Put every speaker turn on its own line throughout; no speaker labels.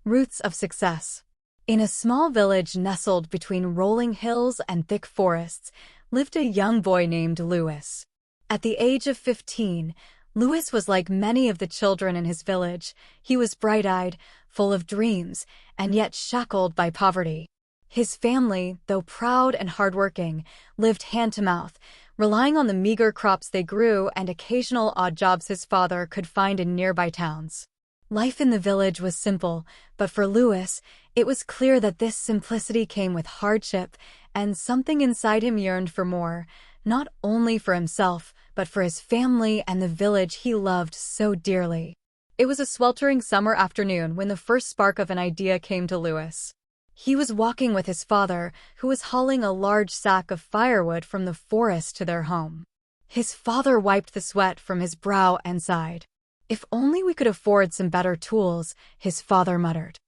Roots of success. In a small village nestled between rolling hills and thick forests, lived a young boy named Louis. At the age of 15, Louis was like many of the children in his village. He was bright-eyed, full of dreams, and yet shackled by poverty. His family, though proud and hardworking, lived hand-to-mouth, relying on the meager crops they grew and occasional odd jobs his father could find in nearby towns. Life in the village was simple, but for Louis, it was clear that this simplicity came with hardship, and something inside him yearned for more, not only for himself, but for his family and the village he loved so dearly. It was a sweltering summer afternoon when the first spark of an idea came to Louis. He was walking with his father, who was hauling a large sack of firewood from the forest to their home. His father wiped the sweat from his brow and sighed. "If only we could afford some better tools," his father muttered.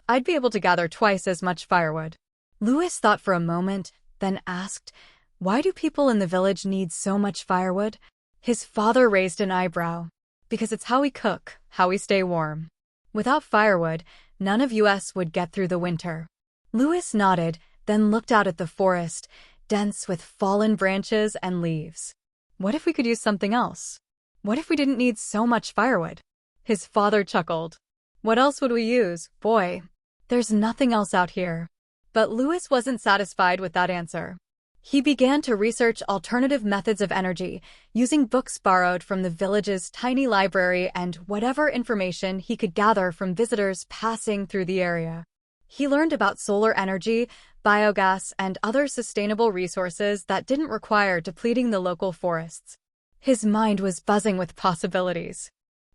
"I'd be able to gather twice as much firewood." Louis thought for a moment, then asked, "Why do people in the village need so much firewood?" His father raised an eyebrow. "Because it's how we cook, how we stay warm. Without firewood, none of us would get through the winter." Louis nodded, then looked out at the forest, dense with fallen branches and leaves. "What if we could use something else? What if we didn't need so much firewood?" His father chuckled. "What else would we use, boy? There's nothing else out here." But Louis wasn't satisfied with that answer. He began to research alternative methods of energy, using books borrowed from the village's tiny library and whatever information he could gather from visitors passing through the area. He learned about solar energy, biogas, and other sustainable resources that didn't require depleting the local forests. His mind was buzzing with possibilities.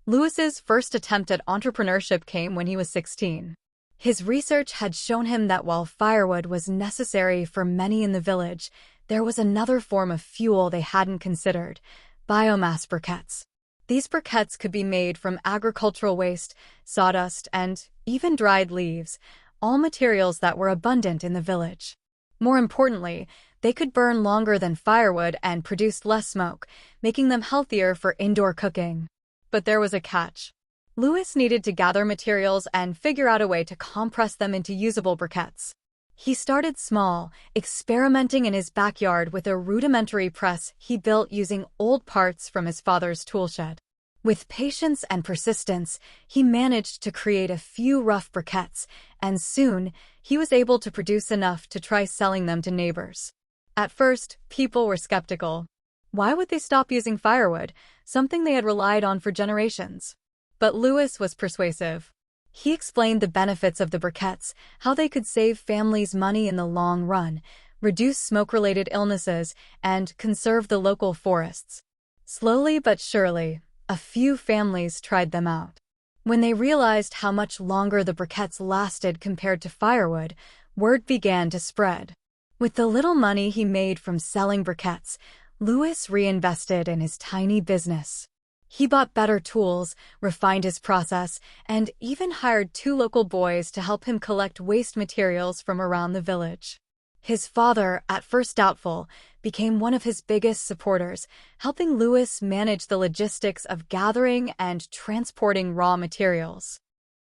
Louis's first attempt at entrepreneurship came when he was 16. His research had shown him that while firewood was necessary for many in the village, there was another form of fuel they hadn't considered: biomass briquettes. These briquettes could be made from agricultural waste, sawdust, and even dried leaves, all materials that were abundant in the village. More importantly, they could burn longer than firewood and produced less smoke, making them healthier for indoor cooking. But there was a catch. Louis needed to gather materials and figure out a way to compress them into usable briquettes. He started small, experimenting in his backyard with a rudimentary press he built using old parts from his father's toolshed. With patience and persistence, he managed to create a few rough briquettes, and soon he was able to produce enough to try selling them to neighbors. At first, people were skeptical. Why would they stop using firewood, something they had relied on for generations? But Louis was persuasive. He explained the benefits of the briquettes, how they could save families money in the long run, reduce smoke-related illnesses, and conserve the local forests. Slowly but surely, a few families tried them out. When they realized how much longer the briquettes lasted compared to firewood, word began to spread. With the little money he made from selling briquettes, Louis reinvested in his tiny business. He bought better tools, refined his process, and even hired 2 local boys to help him collect waste materials from around the village. His father, at first doubtful, became one of his biggest supporters, helping Louis manage the logistics of gathering and transporting raw materials.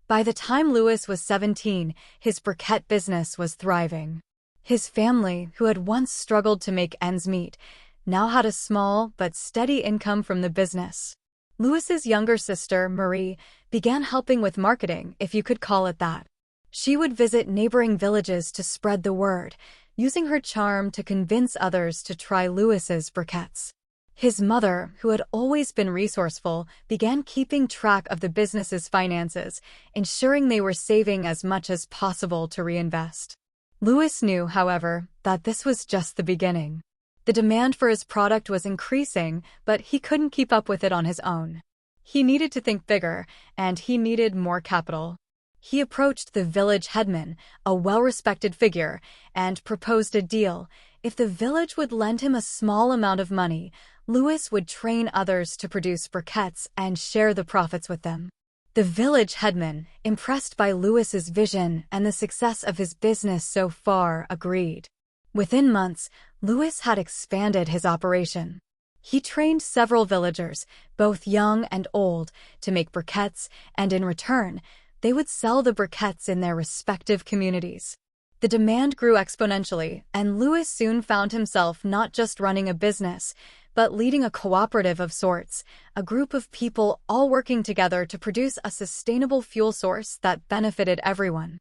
By the time Louis was 17, his briquette business was thriving. His family, who had once struggled to make ends meet, now had a small but steady income from the business. Louis's younger sister, Marie, began helping with marketing, if you could call it that. She would visit neighboring villages to spread the word, using her charm to convince others to try Louis's briquettes. His mother, who had always been resourceful, began keeping track of the business's finances, ensuring they were saving as much as possible to reinvest. Louis knew, however, that this was just the beginning. The demand for his product was increasing, but he couldn't keep up with it on his own. He needed to think bigger, and he needed more capital. He approached the village headman, a well-respected figure, and proposed a deal. If the village would lend him a small amount of money, Louis would train others to produce briquettes and share the profits with them. The village headman, impressed by Louis's vision and the success of his business so far, agreed. Within months, Louis had expanded his operation. He trained several villagers, both young and old, to make briquettes, and in return, they would sell the briquettes in their respective communities. The demand grew exponentially, and Louis soon found himself not just running a business, but leading a cooperative of sorts, a group of people all working together to produce a sustainable fuel source that benefited everyone.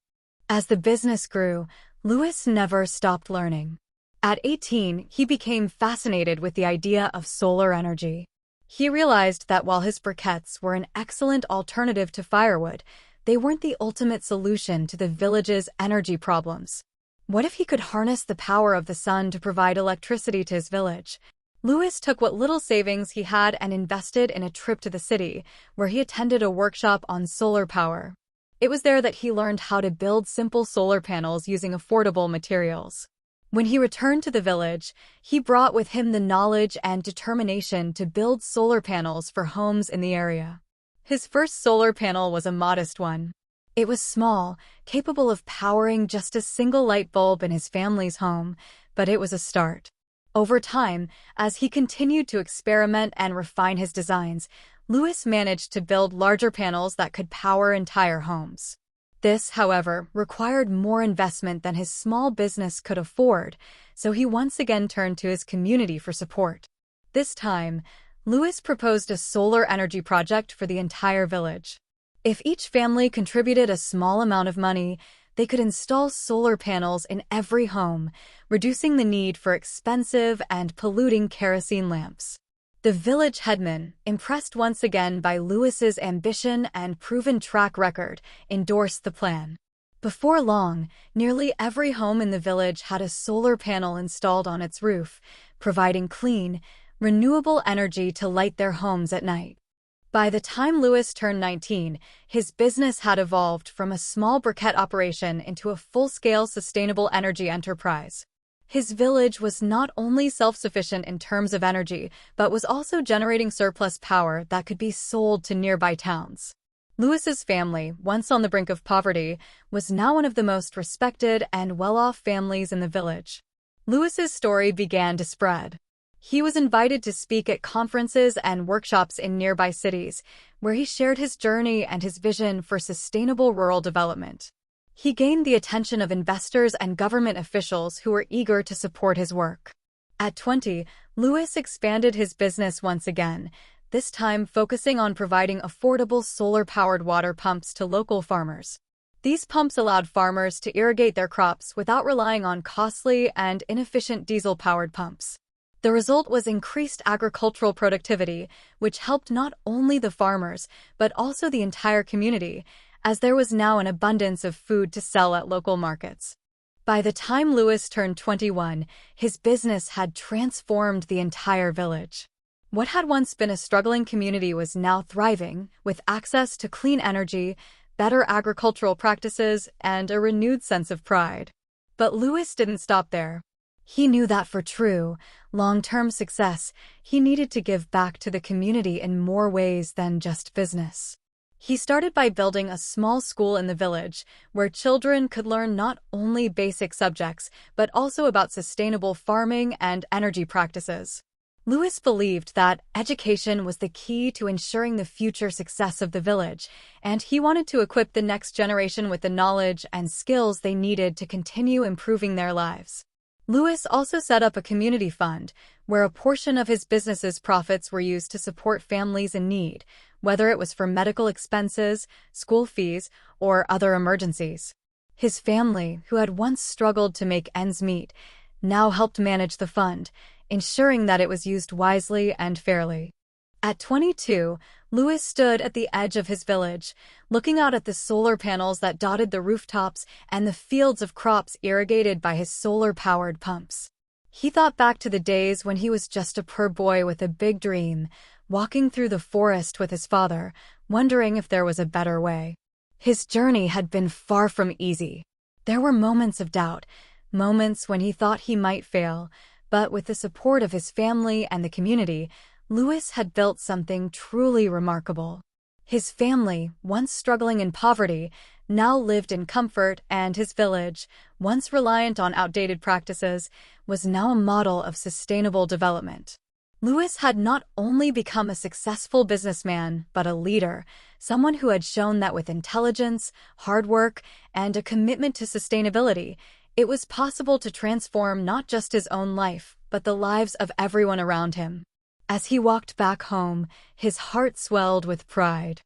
As the business grew, Louis never stopped learning. At 18, he became fascinated with the idea of solar energy. He realized that while his briquettes were an excellent alternative to firewood, they weren't the ultimate solution to the village's energy problems. What if he could harness the power of the sun to provide electricity to his village? Louis took what little savings he had and invested in a trip to the city, where he attended a workshop on solar power. It was there that he learned how to build simple solar panels using affordable materials. When he returned to the village, he brought with him the knowledge and determination to build solar panels for homes in the area. His first solar panel was a modest one. It was small, capable of powering just a single light bulb in his family's home, but it was a start. Over time, as he continued to experiment and refine his designs, Louis managed to build larger panels that could power entire homes. This, however, required more investment than his small business could afford, so he once again turned to his community for support. This time, Louis proposed a solar energy project for the entire village. If each family contributed a small amount of money, they could install solar panels in every home, reducing the need for expensive and polluting kerosene lamps. The village headman, impressed once again by Louis's ambition and proven track record, endorsed the plan. Before long, nearly every home in the village had a solar panel installed on its roof, providing clean, renewable energy to light their homes at night. By the time Louis turned 19, his business had evolved from a small briquette operation into a full-scale sustainable energy enterprise. His village was not only self-sufficient in terms of energy, but was also generating surplus power that could be sold to nearby towns. Louis's family, once on the brink of poverty, was now one of the most respected and well-off families in the village. Louis's story began to spread. He was invited to speak at conferences and workshops in nearby cities, where he shared his journey and his vision for sustainable rural development. He gained the attention of investors and government officials who were eager to support his work. At 20, Louis expanded his business once again, this time focusing on providing affordable solar-powered water pumps to local farmers. These pumps allowed farmers to irrigate their crops without relying on costly and inefficient diesel-powered pumps. The result was increased agricultural productivity, which helped not only the farmers, but also the entire community, as there was now an abundance of food to sell at local markets. By the time Louis turned 21, his business had transformed the entire village. What had once been a struggling community was now thriving, with access to clean energy, better agricultural practices, and a renewed sense of pride. But Louis didn't stop there. He knew that for true, long-term success, he needed to give back to the community in more ways than just business. He started by building a small school in the village, where children could learn not only basic subjects, but also about sustainable farming and energy practices. Louis believed that education was the key to ensuring the future success of the village, and he wanted to equip the next generation with the knowledge and skills they needed to continue improving their lives. Louis also set up a community fund, where a portion of his business's profits were used to support families in need, whether it was for medical expenses, school fees, or other emergencies. His family, who had once struggled to make ends meet, now helped manage the fund, ensuring that it was used wisely and fairly. At 22, Louis stood at the edge of his village, looking out at the solar panels that dotted the rooftops and the fields of crops irrigated by his solar-powered pumps. He thought back to the days when he was just a poor boy with a big dream, walking through the forest with his father, wondering if there was a better way. His journey had been far from easy. There were moments of doubt, moments when he thought he might fail, but with the support of his family and the community, Louis had built something truly remarkable. His family, once struggling in poverty, now lived in comfort, and his village, once reliant on outdated practices, was now a model of sustainable development. Lewis had not only become a successful businessman, but a leader, someone who had shown that with intelligence, hard work, and a commitment to sustainability, it was possible to transform not just his own life, but the lives of everyone around him. As he walked back home, his heart swelled with pride.